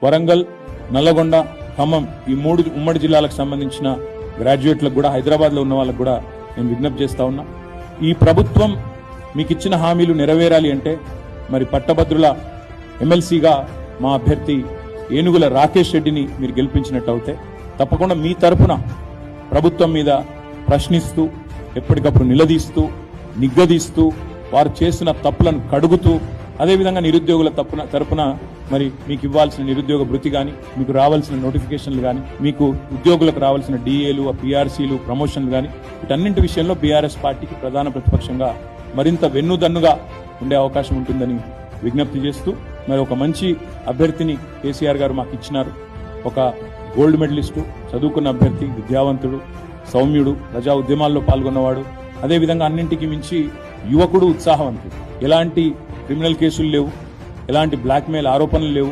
వరంగల్, నల్లగొండ, ఖమ్మం ఈ 3 ఉమ్మడి జిల్లాలకు సంబంధించిన గ్రాడ్యుయేట్లకు కూడా, హైదరాబాద్లో ఉన్న వాళ్ళకు కూడా నేను విజ్ఞప్తి చేస్తా ఉన్నా. ఈ ప్రభుత్వం మీకు ఇచ్చిన హామీలు నెరవేరాలి అంటే మరి పట్టభద్రుల ఎమ్మెల్సీగా మా అభ్యర్థి ఏనుగుల రాకేష్ రెడ్డిని మీరు గెలిపించినట్టు అవుతే తప్పకుండా మీ తరపున ప్రభుత్వం మీద ప్రశ్నిస్తూ, ఎప్పటికప్పుడు నిలదీస్తూ, నిగ్గదీస్తూ, వారు చేసిన తప్పులను కడుగుతూ, అదేవిధంగా నిరుద్యోగుల తరపున మరి మీకు ఇవ్వాల్సిన నిరుద్యోగ భృతి కానీ, మీకు రావాల్సిన నోటిఫికేషన్లు కానీ, మీకు ఉద్యోగులకు రావాల్సిన డిఏలు, పిఆర్సీలు, ప్రమోషన్లు కానీ, వీటన్నింటి విషయంలో బీఆర్ఎస్ పార్టీకి ప్రధాన ప్రతిపక్షంగా మరింత వెన్నుదన్నుగా ఉండే అవకాశం ఉంటుందని విజ్ఞప్తి చేస్తూ, మరి ఒక మంచి అభ్యర్థిని కేసీఆర్ గారు మాకు ఇచ్చినారు. ఒక గోల్డ్ మెడలిస్టు, చదువుకున్న అభ్యర్థి, విద్యావంతుడు, సౌమ్యుడు, ప్రజా ఉద్యమాల్లో పాల్గొన్నవాడు, అదేవిధంగా అన్నింటికి మించి యువకుడు, ఉత్సాహవంతుడు. ఎలాంటి క్రిమినల్ కేసులు లేవు, ఎలాంటి బ్లాక్మెయిల్ ఆరోపణలు లేవు,